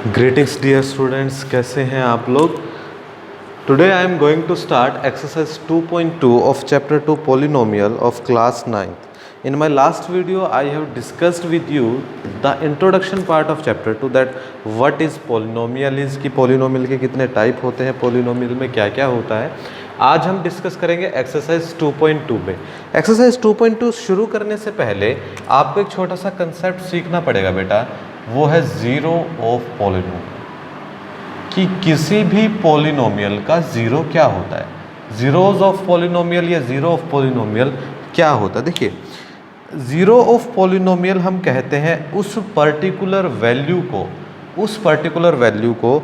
Greetings dear students, कैसे हैं आप लोग। Today I am going to start exercise 2.2 of chapter 2 polynomial of class 9th. In my last video I have discussed with you the introduction part of chapter 2, that what is polynomial is, कि polynomial के कितने type होते हैं, polynomial में क्या क्या होता है। आज हम डिस्कस करेंगे एक्सरसाइज 2.2 में। एक्सरसाइज 2.2 शुरू करने से पहले आपको एक छोटा सा कंसेप्ट सीखना पड़ेगा बेटा, वो है ज़ीरो ऑफ पॉलिनोमियल, कि किसी भी पॉलिनोमियल का ज़ीरो क्या होता है। ज़ीरोज़ ऑफ पॉलिनोमियल या ज़ीरो ऑफ पॉलिनोमियल क्या होता है। देखिए, ज़ीरो ऑफ पॉलिनोमियल हम कहते हैं उस पर्टिकुलर वैल्यू को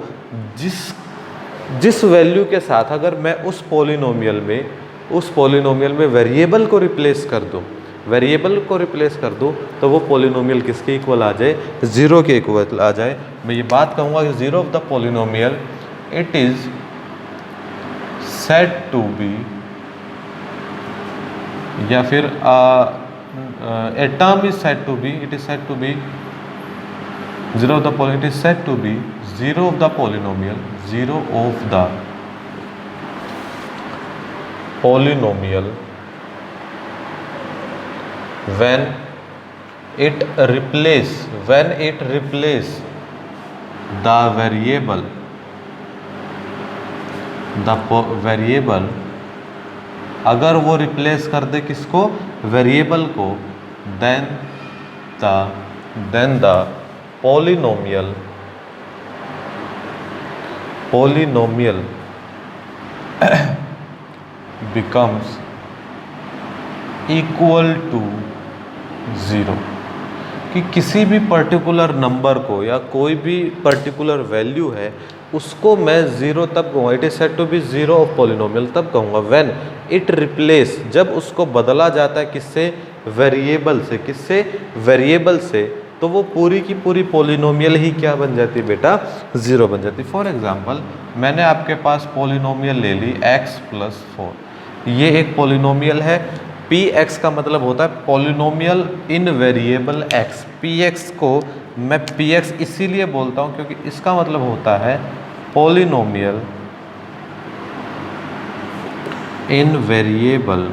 जिस वैल्यू के साथ अगर मैं उस पॉलिनोमियल में वेरिएबल को रिप्लेस कर दूं तो वो पॉलिनोमियल किसके इक्वल आ जाए, ज़ीरो के इक्वल आ जाए। मैं ये बात कहूँगा कि zero of the polynomial it is said to be, या फिर a term is said to be, it is said to be zero of the polynomial, it is said to be zero of the polynomial when it replace the variable अगर वो replace कर दे किसको, variable को, then the polynomial becomes equal to zero. कि किसी भी particular number को या कोई भी पर्टिकुलर वैल्यू है उसको मैं ज़ीरो तब कहूँगा, it is said to be zero of polynomial तब कहूँगा व्हेन इट रिप्लेस, जब उसको बदला जाता है किससे, वेरिएबल से, तो वो पूरी की पूरी पॉलिनोमियल ही क्या बन जाती है बेटा, ज़ीरो बन जाती है। फॉर एग्जांपल, मैंने आपके पास पॉलिनोमियल ले ली x+4, ये एक पॉलिनोमियल है। px का मतलब होता है पॉलिनोमियल इन वेरिएबल x। px को मैं px इसीलिए बोलता हूँ क्योंकि इसका मतलब होता है पॉलिनोमियल इन वेरिएबल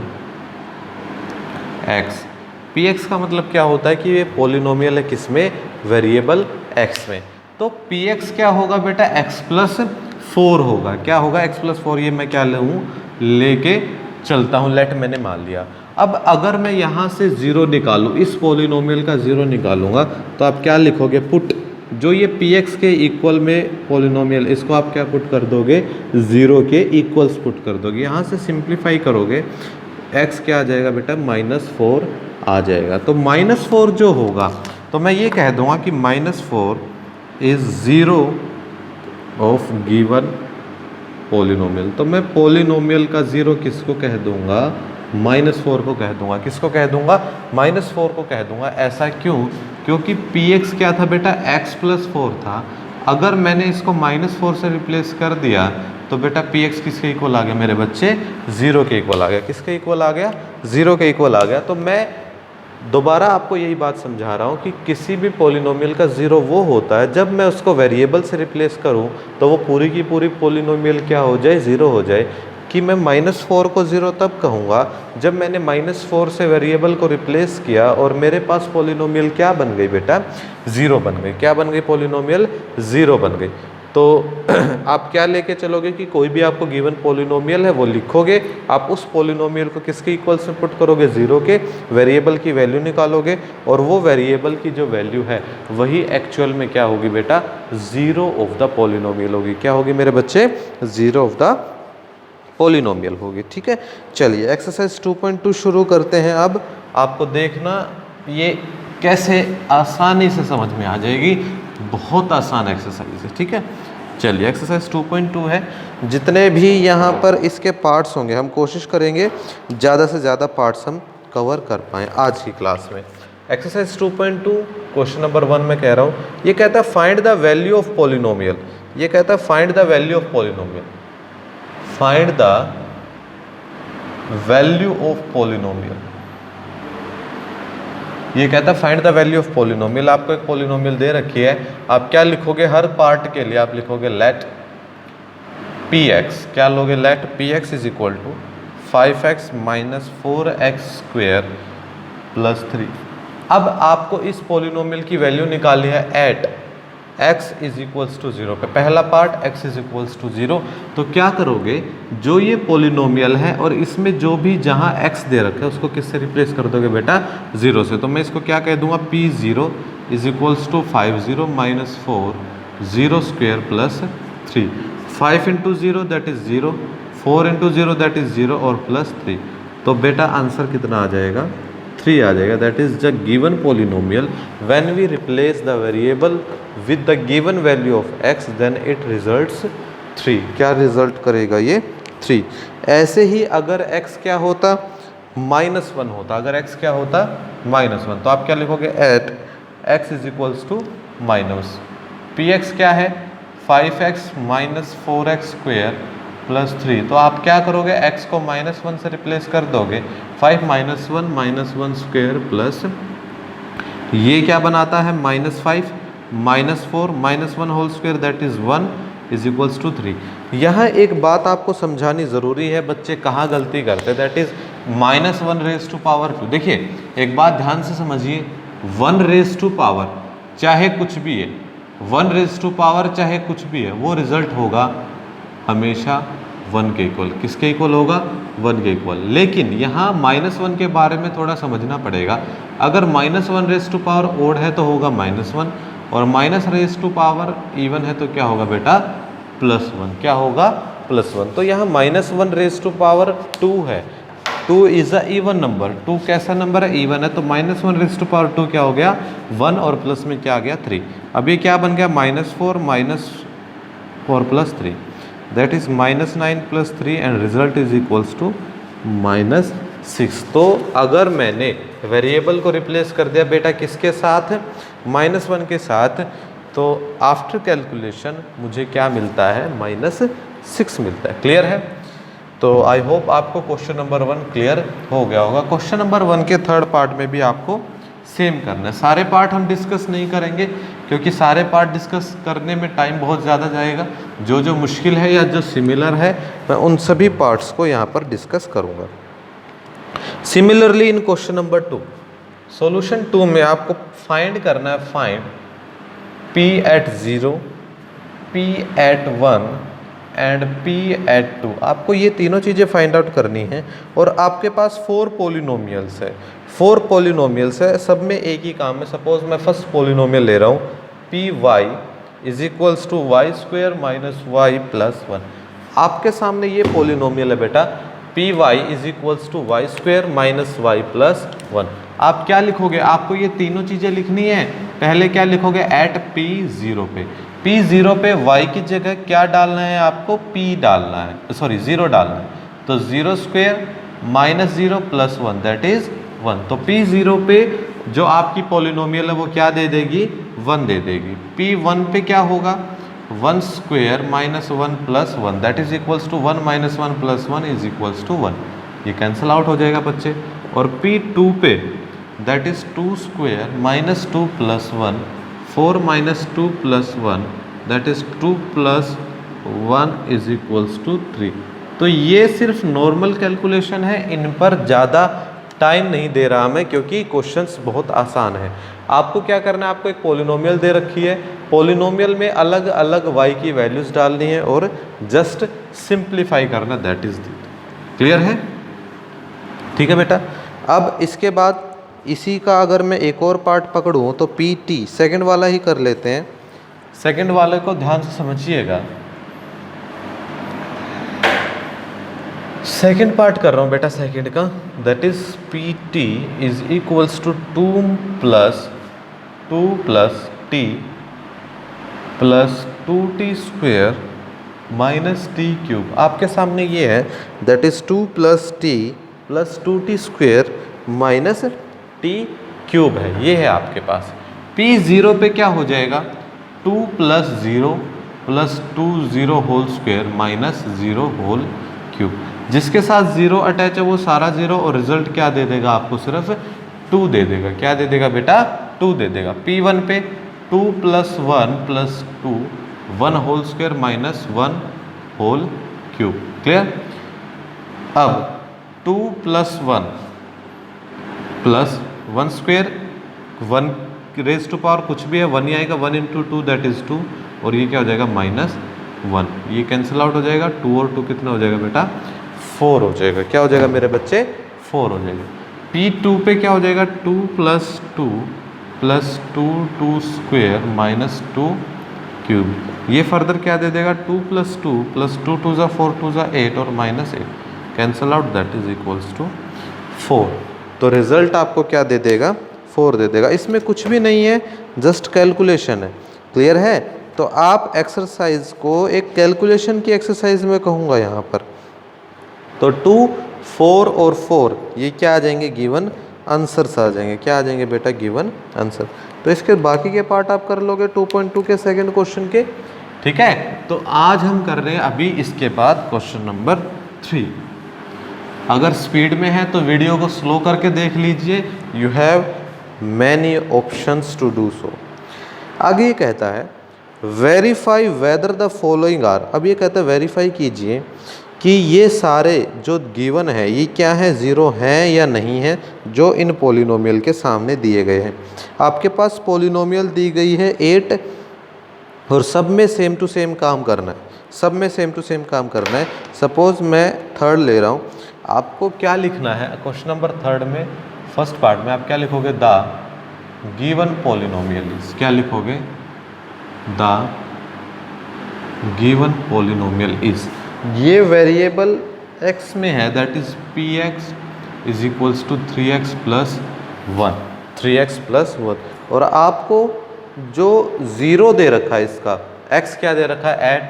x। px का मतलब क्या होता है कि ये पॉलिनोमियल है किसमें, वेरिएबल x में। तो px क्या होगा बेटा, x+4 होगा। क्या होगा, x+4। ये मैं क्या लेके चलता हूँ, लेट मैंने मान लिया। अब अगर मैं यहाँ से ज़ीरो निकालूँ, इस पॉलिनोमियल का ज़ीरो निकालूंगा, तो आप क्या लिखोगे, पुट जो ये px के इक्वल में पॉलिनोमियल, इसको आप क्या पुट कर दोगे, ज़ीरो के इक्वल्स पुट कर दोगे। यहाँ से सिंप्लीफाई करोगे, x क्या आ जाएगा बेटा, -4 आ जाएगा। तो -4 जो होगा, तो मैं ये कह दूंगा कि -4 is zero of given polynomial. तो मैं पॉलिनोमियल का ज़ीरो किसको कह दूंगा, -4 को कह दूंगा। किसको कह दूंगा, -4 को कह दूंगा। ऐसा क्यों, क्योंकि px क्या था बेटा, x+4 था। अगर मैंने इसको -4 से रिप्लेस कर दिया तो बेटा px किसके इक्वल आ गया मेरे बच्चे, ज़ीरो के इक्वल आ गया। किसके इक्वल आ गया, ज़ीरो के इक्वल आ गया। तो मैं दोबारा आपको यही बात समझा रहा हूँ कि किसी भी पॉलिनोमियल का ज़ीरो वो होता है जब मैं उसको वेरिएबल से रिप्लेस करूँ तो वो पूरी की पूरी पॉलिनोमियल क्या हो जाए, ज़ीरो हो जाए। कि मैं -4 को ज़ीरो तब कहूँगा जब मैंने -4 से वेरिएबल को रिप्लेस किया और मेरे पास पॉलिनोमियल क्या बन गई बेटा, ज़ीरो बन गई। क्या बन गई, पॉलिनोमियल ज़ीरो बन गई। तो आप क्या लेके चलोगे कि कोई भी आपको गिवन पॉलिनोमियल है वो लिखोगे, आप उस पॉलिनोमियल को किसके इक्वल से पुट करोगे, ज़ीरो के, वेरिएबल की वैल्यू निकालोगे, और वो वेरिएबल की जो वैल्यू है वही एक्चुअल में क्या होगी बेटा, ज़ीरो ऑफ द पॉलिनोमियल होगी। क्या होगी मेरे बच्चे, ज़ीरो ऑफ द पॉलिनोमियल होगी। ठीक है, चलिए एक्सरसाइज 2.2 शुरू करते हैं। अब आपको देखना ये कैसे आसानी से समझ में आ जाएगी, बहुत आसान एक्सरसाइज है। ठीक है, चलिए एक्सरसाइज 2.2 है। जितने भी यहाँ पर इसके पार्ट्स होंगे हम कोशिश करेंगे ज़्यादा से ज़्यादा पार्ट्स हम कवर कर पाएँ आज की क्लास में। एक्सरसाइज 2.2 क्वेश्चन नंबर 1 में कह रहा हूँ, ये कहता है find the value of polynomial. ये कहता है find the value of polynomial, find the value of polynomial. ये कहता है find the value of polynomial. आपको एक पॉलिनोमियल दे रखी है, आप क्या लिखोगे हर पार्ट के लिए? आप लिखोगे लेट पी एक्स, क्या लोगे? Let P X is equal to 5x minus 4x square plus 3। अब आपको इस पॉलिनोमियल की वैल्यू निकालनी है at x is equals to 0 पे। पहला part x is equals to 0, तो क्या करोगे, जो ये पॉलिनोमियल है और इसमें जो भी जहाँ x दे रखा है उसको किससे रिप्लेस कर दोगे बेटा? 0 से। तो मैं इसको क्या कह दूंगा? p0 is equals to 50 minus 4 0 square plus 3। 5 into 0 that is 0, 4 into 0 that is 0 और प्लस 3। तो बेटा आंसर कितना आ जाएगा? 3 आ जाएगा। That is the given polynomial when we replace the variable with the given value of x then it results 3। क्या result करेगा ये? 3। ऐसे ही अगर x क्या होता? -1 होता। अगर x क्या होता? -1, तो आप क्या लिखोगे? At x is equals to minus P X क्या है? 5x minus 4x square plus 3। तो आप क्या करोगे? x को -1 से रिप्लेस कर दोगे। 5 माइनस 1 स्क्वेयर प्लस ये क्या बनाता है? -5 minus 4 -1 whole square that is 1 is equals to 3। यहाँ एक बात आपको समझानी ज़रूरी है, बच्चे कहाँ गलती करते हैं, that is -1 raise to power 2। देखिए एक बात ध्यान से समझिए, 1 रेज टू पावर चाहे कुछ भी है, 1 रेज टू पावर चाहे कुछ भी है, वो रिजल्ट होगा हमेशा 1 के इक्वल। किसके इक्वल होगा? 1 के इक्वल। लेकिन यहाँ -1 के बारे में थोड़ा समझना पड़ेगा। अगर -1 रेज टू पावर ओड है तो होगा -1, और minus raise to power even है तो क्या होगा बेटा? +1। क्या होगा? +1। तो यहाँ -1 रेज टू पावर 2 है। 2 इज अ इवन नंबर। 2 कैसा नंबर है? इवन है। तो -1 रेज टू पावर 2 क्या हो गया? 1, और प्लस में क्या आ गया? 3। अब ये क्या बन गया? -4 plus 3 that is -9 plus 3 and result is equals to -6। तो अगर मैंने वेरिएबल को रिप्लेस कर दिया बेटा किसके साथ? -1 के साथ, तो आफ्टर कैलकुलेशन मुझे क्या मिलता है? -6 मिलता है। क्लियर है? तो आई होप आपको क्वेश्चन नंबर 1 क्लियर हो गया होगा। क्वेश्चन नंबर 1 के थर्ड पार्ट में भी आपको सेम करना है। सारे पार्ट हम डिस्कस नहीं करेंगे क्योंकि सारे पार्ट डिस्कस करने में टाइम बहुत ज़्यादा जाएगा। जो जो मुश्किल है या जो सिमिलर है मैं उन सभी पार्ट्स को यहाँ पर डिस्कस करूँगा। Similarly in question number 2, solution 2 में आपको फाइंड करना है, find p at 0, p at 1 and p at 2। आपको ये तीनों चीज़ें फाइंड आउट करनी है और आपके पास 4 पॉलिनोमियल्स है। 4 पॉलिनोमियल्स है, सब में एक ही काम है। सपोज मैं फर्स्ट पॉलिनोमियल ले रहा हूँ, p y is equals to y square minus y plus 1। आपके सामने ये पॉलिनोमियल है बेटा, p y is equals to y square minus y plus 1। आप क्या लिखोगे? आपको ये तीनों चीज़ें लिखनी है। पहले क्या लिखोगे? एट p0 पे, p0 पे y की जगह क्या डालना है? आपको p डालना है, सॉरी 0 डालना है। तो 0 square minus 0 plus 1 that is 1। तो p0 पे जो आपकी पॉलिनोमियल है वो क्या दे देगी? 1 दे देगी। p1 पे क्या होगा? 1 square minus 1 plus 1 that is equals to 1 minus 1 plus 1 is equals to 1। ये कैंसिल आउट हो जाएगा बच्चे। और p2 पे that is 2 square minus 2 plus 1, 4 minus 2 plus 1 that is 2 plus 1 is equals to 3। तो ये सिर्फ नॉर्मल कैलकुलेशन है, इन पर ज़्यादा टाइम नहीं दे रहा मैं क्योंकि क्वेश्चंस बहुत आसान है। आपको क्या करना है? आपको एक पॉलिनोमियल दे रखी है, पॉलिनोमियल में अलग अलग y की वैल्यूज़ डालनी है और जस्ट सिंप्लीफाई करना, दैट इज इट। क्लियर है? ठीक है बेटा। अब इसके बाद इसी का अगर मैं एक और पार्ट पकड़ूँ तो PT सेकंड वाला ही कर लेते हैं। सेकंड वाले को ध्यान से समझिएगा। सेकंड पार्ट कर रहा हूँ बेटा सेकंड का, that is PT is equals to 2 plus t plus 2t square minus t cube. आपके सामने ये है, that is 2 plus t plus 2t square minus t cube है, ये है आपके पास। p0 पे क्या हो जाएगा? 2 plus 0 plus 2 0 whole square minus 0 whole cube. जिसके साथ 0 अटैच है वो सारा 0 और रिजल्ट क्या दे देगा आपको? सिर्फ 2 दे देगा। क्या दे देगा बेटा? 2 दे देगा। P1 पे 2 + 1 + 2 1 whole square minus 1 whole cube. Clear? अब 2 + 1 + 1 स्क्वायर 1 रेज टू पावर कुछ भी है 1 ही आएगा। 1 × 2 दैट इज 2 और ये क्या हो जाएगा? -1। ये कैंसिल आउट हो जाएगा। 2 और 2 कितना हो जाएगा बेटा? 4 हो जाएगा। क्या हो जाएगा मेरे बच्चे? 4 हो जाएगा। P2 पे क्या हो जाएगा? 2 + 2 + 2 स्क्वायर माइनस 2 क्यूब। ये फर्दर क्या दे देगा? 2 + 2 + 2 2 = 4 2 = 8 और -8 cancel out that is equals to 4। तो रिजल्ट आपको क्या दे देगा? 4 दे देगा। इसमें कुछ भी नहीं है, जस्ट कैलकुलेशन है। क्लियर है? तो आप एक्सरसाइज को एक कैलकुलेशन की एक्सरसाइज में कहूँगा यहाँ पर। तो 2 4 और 4 ये क्या आ जाएंगे? गिवन आंसर्स आ जाएंगे। क्या आ जाएंगे बेटा? Given answer. तो इसके बाकी के पार्ट आप कर लोगे 2.2 के सेकंड क्वेश्चन के। ठीक है? तो आज हम कर रहे हैं अभी इसके बाद क्वेश्चन नंबर 3। अगर स्पीड में है तो वीडियो को स्लो करके देख लीजिए। You have many options to do so. आगे ये कहता है verify whether the following are. अब ये कहता है वेरीफाई कीजिए कि ये सारे जो गिवन है ये क्या है? ज़ीरो हैं या नहीं है, जो इन पोलिनोमियल के सामने दिए गए हैं। आपके पास पोलिनोमियल दी गई है 8 और सब में सेम टू सेम काम करना है। सब में सेम टू सेम काम करना है। सपोज़ मैं थर्ड ले रहा हूँ, आपको क्या लिखना है? क्वेश्चन नंबर 3 में फर्स्ट पार्ट में आप क्या लिखोगे? The given polynomial is. क्या लिखोगे? The given polynomial is. ये वेरिएबल x में है that is px is equals to 3x + 1। 3x + 1 और आपको जो 0 दे रखा है इसका x क्या दे रखा है? At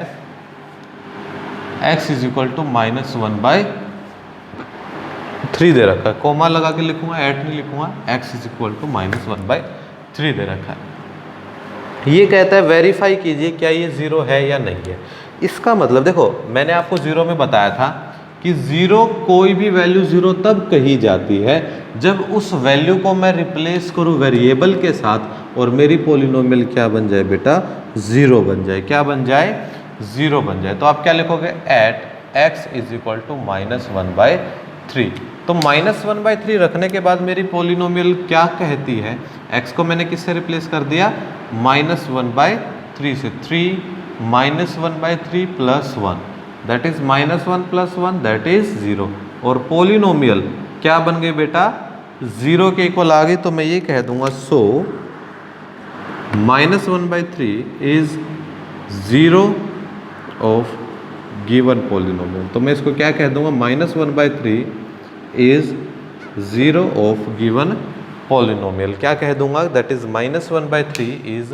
x is equal to -1/3 दे रखा है। कोमा लगा के लिखूंगा, एट नहीं लिखूंगा। x इज इक्वल टू -1/3 दे रखा है। ये कहता है वेरीफाई कीजिए क्या ये 0 है या नहीं है। इसका मतलब देखो, मैंने आपको 0 में बताया था कि 0 कोई भी वैल्यू 0 तब कही जाती है जब उस वैल्यू को मैं रिप्लेस करूं वेरिएबल के साथ और मेरी पोलिनोमियल क्या बन जाए बेटा? 0 बन जाए। क्या बन जाए? 0 बन जाए। तो आप क्या लिखोगे? At x is equal to -1/3। तो -1/3 रखने के बाद मेरी पोलिनोमियल क्या कहती है? x को मैंने किससे रिप्लेस कर दिया? -1/3 से। 3 -1/3 + 1 दैट इज -1 + 1 दैट इज 0। और पोलिनोमियल क्या बन गई बेटा? 0 के इक्वल आ गई। तो मैं ये कह दूंगा सो -1/3 इज 0 ऑफ गिवन पोलिनोमियल। तो मैं इसको क्या कह दूंगा? -1/3 इज 0 ऑफ गिवन पोलिनोमियल। क्या कह दूंगा? That is -1/3 is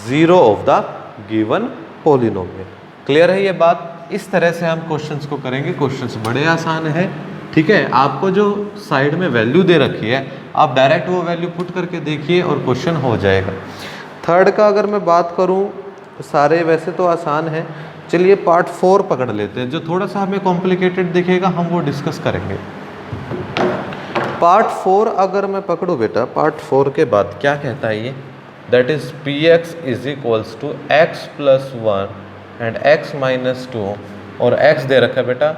0 of the given polynomial. Clear है ये बात? इस तरह से हम क्वेश्चंस को करेंगे। क्वेश्चंस बड़े आसान है। ठीक है? आपको जो साइड में वैल्यू दे रखी है आप डायरेक्ट वो वैल्यू पुट करके देखिए और क्वेश्चन हो जाएगा। थर्ड का अगर मैं बात करूं तो सारे वैसे तो आसान है। चलिए पार्ट 4 पकड़ लेते हैं। जो थोड़ा सा हमें कॉम्प्लिकेटेड दिखेगा हम वो डिस्कस करेंगे। पार्ट 4 अगर मैं पकड़ूँ बेटा, पार्ट 4 के बाद क्या कहता है ये? That is px is equals to x + 1 and x - 2 और x दे रखा है बेटा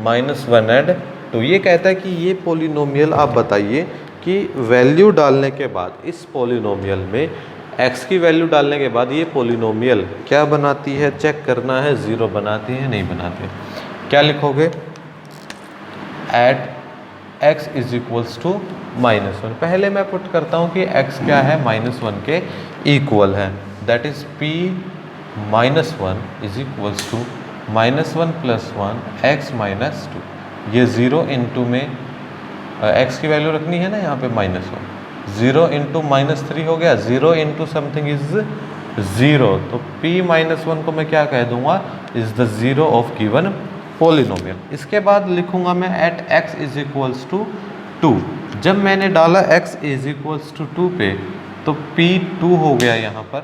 -1 एंड 2। ये कहता है कि ये पोलिनोमियल आप बताइए कि वैल्यू डालने के बाद इस पोलिनोमियल में x की वैल्यू डालने के बाद ये पोलिनोमियल क्या बनाती है? चेक करना है। 0 बनाती है नहीं बनाती है। क्या लिखोगे? At x is equals to -1। पहले मैं पुट करता हूँ कि x क्या है? -1 के इक्वल है। That is p -1 is equals to -1 + 1 x - 2। ये 0 इंटू में x की वैल्यू रखनी है ना यहाँ पे -1। 0 इंटू -3 हो गया। 0 इंटू समथिंग इज 0। तो p -1 को मैं क्या कह दूंगा? Is the 0 of given polynomial. इसके बाद लिखूंगा मैं at x is equals to 2। जब मैंने डाला x इज इक्वल्स टू 2 पे तो p 2 हो गया। यहाँ पर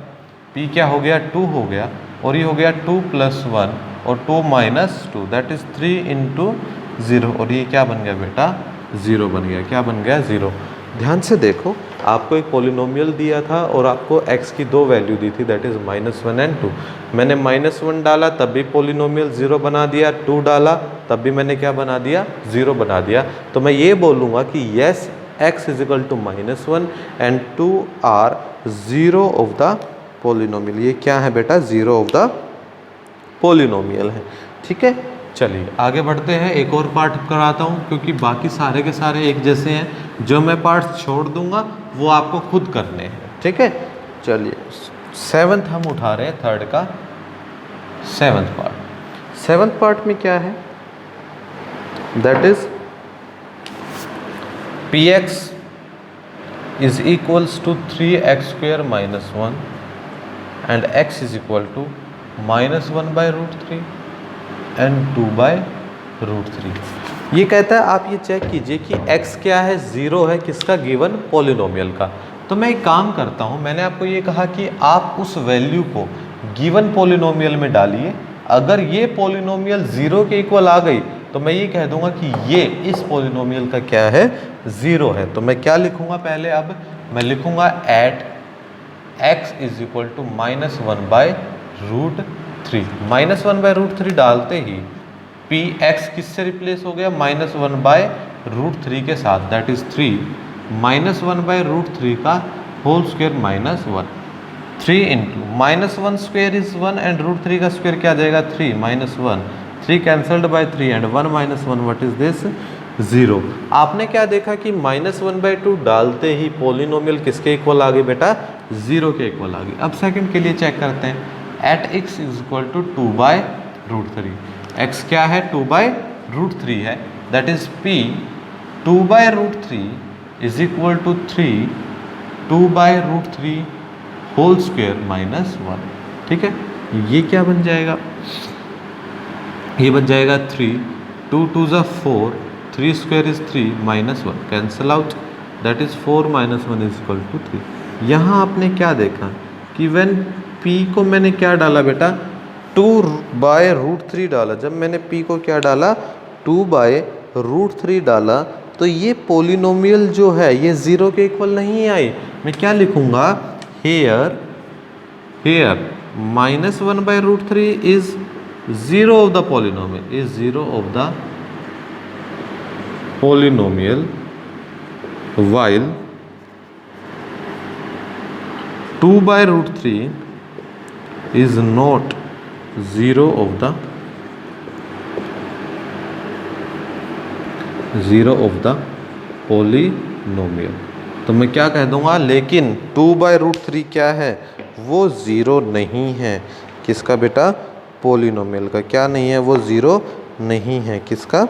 p क्या हो गया? 2 हो गया। और ये हो गया 2 + 1 और 2 - 2 दैट इज 3 इंटू 0 और ये क्या बन गया बेटा? 0 बन गया। क्या बन गया? 0। ध्यान से देखो, आपको एक पॉलिनोमियल दिया था और आपको x की दो वैल्यू दी थी, दैट इज़ -1 एंड 2। मैंने -1 डाला तब भी पॉलिनोमियल 0 बना दिया, 2 डाला तब भी मैंने क्या बना दिया, 0 बना दिया। तो मैं ये बोलूँगा कि yes x is equal to -1 and 2 are 0 of the polynomial. ये क्या है बेटा, 0 ऑफ द पॉलिनोमियल है। ठीक है, चलिए आगे बढ़ते हैं। एक और पार्ट कराता हूँ क्योंकि बाकी सारे के सारे एक जैसे हैं। जो मैं पार्ट छोड़ दूंगा वो आपको खुद करने हैं। ठीक है, चलिए 7th हम उठा रहे हैं, 3rd का 7th पार्ट। 7th पार्ट में क्या है, that is px is equals to 3x² -1 and x is equal to -1/√3 and 2/√3। ये कहता है, आप ये चेक कीजिए कि x क्या है, 0 है किसका, गिवन पॉलिनोमियल का। तो मैं एक काम करता हूँ, मैंने आपको ये कहा कि आप उस वैल्यू को गिवन पॉलिनोमियल में डालिए। अगर ये पॉलिनोमियल 0 के इक्वल आ गई तो मैं ये कह दूंगा कि ये इस पॉलिनोमियल का क्या है, 0 है। तो मैं क्या लिखूंगा पहले, अब मैं लिखूंगा at x is equal to -1/√3। -1/√3 डालते ही px किससे रिप्लेस हो गया, -1/√3 के साथ, दैट इज 3 -1/√3 का whole square -1, 3 into -1 square is 1 and √3 का स्क्वायर क्या आ जाएगा, 3 -1, 3 cancelled by 3 and 1 -1 what is this, 0। आपने क्या देखा कि -1/2 डालते ही पॉलिनोमियल किसके इक्वल आ गई बेटा, 0 के इक्वल आ गई। अब सेकंड के लिए चेक करते हैं, at x is equal to 2/√3। x क्या है, 2/√3 है, that is p 2/√3 is equal to 3 2/√3 whole square -1। ठीक है, ये क्या बन जाएगा, ये बन जाएगा 3, 2 2 ज़ा 4, 3 square is 3 -1 cancel out, that is 4 -1 is equal to 3। यहाँ आपने क्या देखा कि व्हेन p को मैंने क्या डाला बेटा, 2/√3 डाला। जब मैंने p को क्या डाला, 2/√3 डाला, तो ये पॉलिनोमियल जो है ये 0 के इक्वल नहीं आई। मैं क्या लिखूंगा, hair -1/√3 is 0 of the polynomial, is 0 of the polynomial, while 2/√3 is not 0 of the polynomial। तो मैं क्या कह दूंगा, लेकिन 2/√3 क्या है, वो 0 नहीं है, किसका बेटा, पॉलिनोमियल का। क्या नहीं है, वो 0 नहीं है, किसका,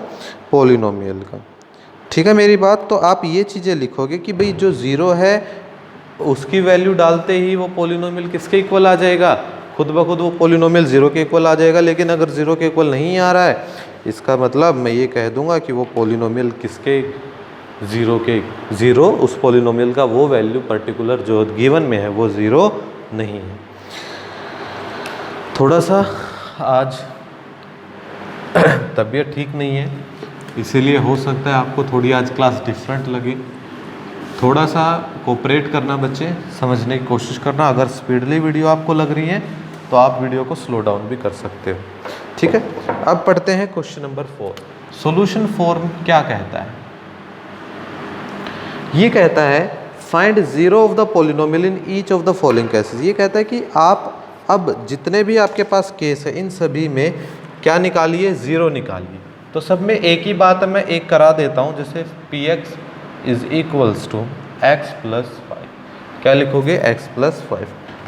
पॉलिनोमियल का। ठीक है मेरी बात। तो आप ये चीज़ें लिखोगे कि भाई जो 0 है उसकी वैल्यू डालते ही वो पॉलिनोमियल किसके इक्वल आ जाएगा, खुद ब खुद वो पॉलिनोमियल 0 के इक्वल आ जाएगा। लेकिन अगर 0 के इक्वल नहीं आ रहा है, इसका मतलब मैं ये कह दूंगा कि वो पॉलिनोमियल किसके, 0 उस पॉलिनोमियल का वो वैल्यू पर्टिकुलर जो गिवन में है वो 0 नहीं है। थोड़ा सा आज तबीयत ठीक नहीं है, इसीलिए हो सकता है आपको थोड़ी आज क्लास डिफरेंट लगे। थोड़ा सा कोऑपरेट करना बच्चे, समझने की कोशिश करना। अगर स्पीडली वीडियो आपको लग रही है तो आप वीडियो को स्लो डाउन भी कर सकते हो। ठीक है, अब पढ़ते हैं क्वेश्चन नंबर 4। सॉल्यूशन फॉर्म क्या कहता है, ये कहता है find 0 of the polynomial in each of the following cases. ये कहता है कि आप अब जितने भी आपके पास केस है इन सभी में क्या निकालिए, 0 निकालिए। तो सब में एक ही बात है, मैं एक करा देता हूँ। जैसे px is equals to x + 5, क्या लिखोगे, x + 5।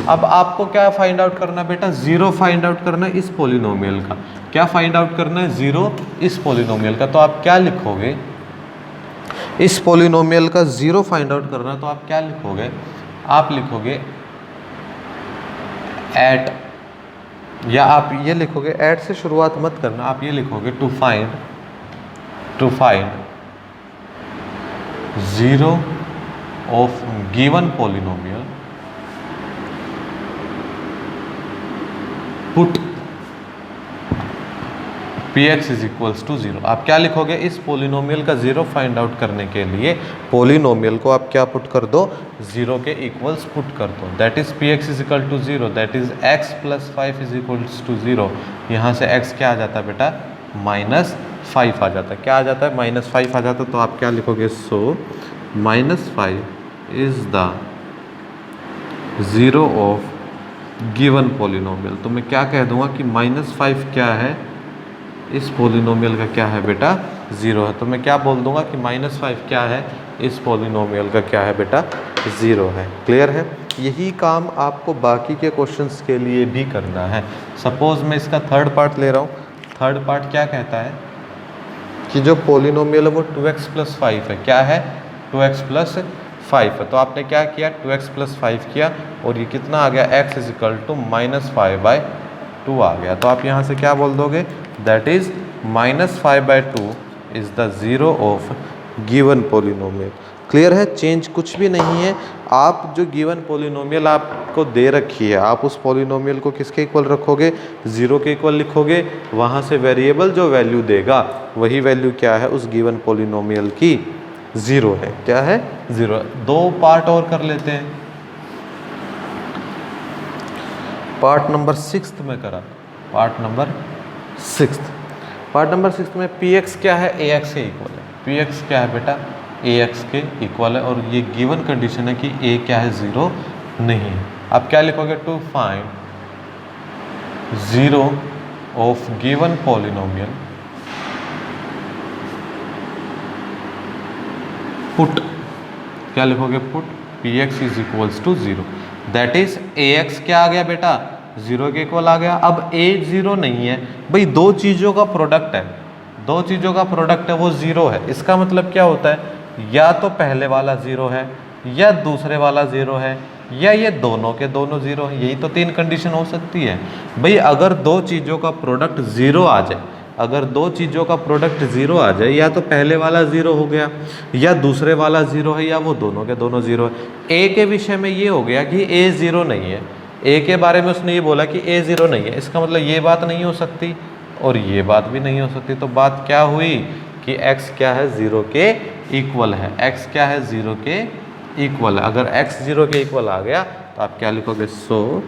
अब आपको क्या फाइंड आउट करना बेटा, 0 फाइंड आउट करना है इस पॉलिनोमियल का। क्या फाइंड आउट करना है, 0 इस पॉलिनोमियल का। तो आप क्या लिखोगे, इस पॉलिनोमियल का 0 फाइंड आउट करना है, तो आप क्या लिखोगे, आप लिखोगे एट, या आप ये लिखोगे, एट से शुरुआत मत करना, आप ये लिखोगे to find 0 of given polynomial, px is equals to 0। आप क्या लिखोगे, इस पोलिनोमियल का 0 फाइंड आउट करने के लिए पोलिनोमियल को आप क्या पुट कर दो, 0 के इक्वल्स पुट कर दो। That is px is equal to 0, that is x plus 5 is equals to 0। यहाँ से x क्या आ जाता है बेटा, -5 आ जाता है। क्या आ जाता है, -5 आ जाता है। तो आप क्या लिखोगे, सो -5 is the 0 of given polynomial. तो मैं क्या कह दूंगा कि -5 क्या है, इस पोलिनोमियल का क्या है बेटा, 0 है। तो मैं क्या बोल दूंगा कि -5 क्या है, इस पोलिनोमियल का क्या है बेटा, 0 है। क्लियर है। यही काम आपको बाकी के क्वेश्चंस के लिए भी करना है। सपोज मैं इसका थर्ड पार्ट ले रहा हूँ। थर्ड पार्ट क्या कहता है कि जो पोलिनोमियल है वो 2x प्लस 5 है। क्या है, 2x प्लस 5 है। तो आपने क्या किया, 2x प्लस 5 किया और ये कितना आ गया, x इज इक्वल टू -5/2 आ गया। तो आप यहाँ से क्या बोल दोगे, that is -5/2 is the 0 of given polynomial. Clear है। चेंज कुछ भी नहीं है। आप जो गिवन पोलिनोमियल आपको दे रखी है, आप उस पोलिनोमियल को किसके इक्वल रखोगे, 0 के इक्वल लिखोगे। वहाँ से वेरिएबल जो वैल्यू देगा वही वैल्यू क्या है, उस गिवन पोलिनोमियल की 0 है। क्या है, 0। 2 पार्ट और कर लेते हैं। पार्ट नंबर 6 में करा, पार्ट नंबर 6 में px क्या है, ax के इक्वल है। px क्या है बेटा, ax के इक्वल है और ये गिवन कंडीशन है कि a क्या है, 0 नहीं है। आप क्या लिखोगे, to find 0 of given polynomial put, क्या लिखोगे, put px is equals to 0। That is ax क्या आ गया बेटा, 0 के इक्वल आ गया। अब a 0 नहीं है भाई, दो चीज़ों का प्रोडक्ट है, दो चीज़ों का प्रोडक्ट है, वो 0 है। इसका मतलब क्या होता है, या तो पहले वाला 0 है, या दूसरे वाला 0 है, या ये दोनों के दोनों 0 है। यही तो 3 कंडीशन हो सकती है भाई। अगर दो चीज़ों का प्रोडक्ट 0 आ जाए, अगर दो चीज़ों का प्रोडक्ट 0 आ जाए, या तो पहले वाला 0 हो गया, या दूसरे वाला 0 है, या वो दोनों के दोनों 0 है। a के विषय में ये हो गया कि a 0 नहीं है। a के बारे में उसने ये बोला कि a 0 नहीं है। इसका मतलब ये बात नहीं हो सकती और ये बात भी नहीं हो सकती। तो बात क्या हुई कि x क्या है, 0 के इक्वल है। x क्या है, 0 के इक्वल है। अगर x 0 के इक्वल आ गया तो आप क्या लिखोगे, सो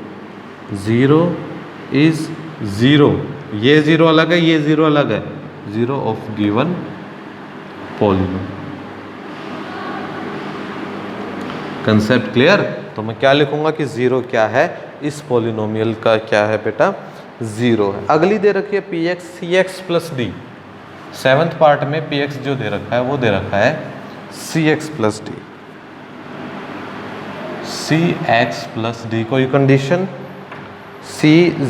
0 इज 0। ये 0 अलग है, ये 0 अलग है, 0 of given polynomial. Concept clear. तो मैं क्या लिखूंगा कि 0 क्या है, इस पोलिनोमियल का क्या है बेटा, 0 है। अगली दे रखी है px cx plus d। 7th part में px जो दे रखा है वो दे रखा है cx plus d। cx plus d कोई कंडीशन, c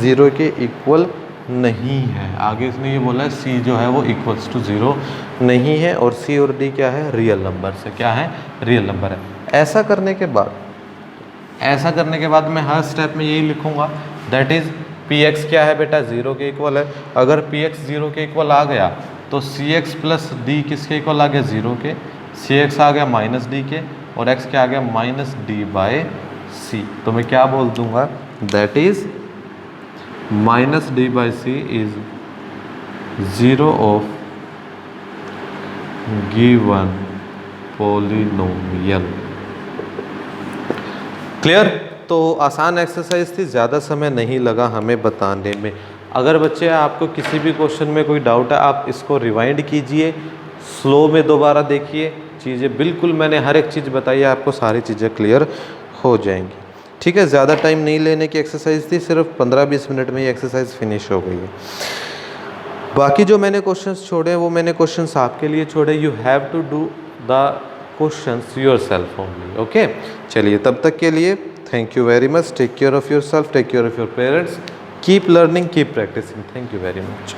0 के इक्वल नहीं है। आगे इसने ये बोला है c जो है वो इक्वल्स टू 0 नहीं है, और c और d क्या है, रियल नंबर से, क्या है, रियल नंबर है। ऐसा करने के बाद मैं हर स्टेप में यही लिखूंगा, दैट इज px क्या है बेटा, 0 के इक्वल है। अगर px 0 के इक्वल आ गया तो cx प्लस d किसके इक्वल आ गया, 0 के। cx आ गया माइनस d के, और x क्या आ गया, माइनस d बाय c। तो मैं क्या बोल दूंगा, that is minus d by c is 0 of given polynomial. Clear. तो आसान एक्सरसाइज थी, ज़्यादा समय नहीं लगा हमें बताने में। अगर बच्चे आपको किसी भी क्वेश्चन में कोई डाउट है, आप इसको रिवाइंड कीजिए, स्लो में दोबारा देखिए, चीज़ें बिल्कुल मैंने हर एक चीज़ बताई है, आपको सारी चीज़ें क्लियर हो जाएंगी। ठीक है। ज़्यादा टाइम नहीं लेने की एक्सरसाइज थी, सिर्फ 15-20 मिनट में ये एक्सरसाइज फिनिश हो गई है। बाकी जो मैंने क्वेश्चंस छोड़े वो मैंने क्वेश्चंस आपके लिए छोड़े। You have to do the questions yourself only. Okay, चलिए तब तक के लिए thank you very much. Take care of yourself, take care of your parents, keep learning, keep practising. Thank you very much.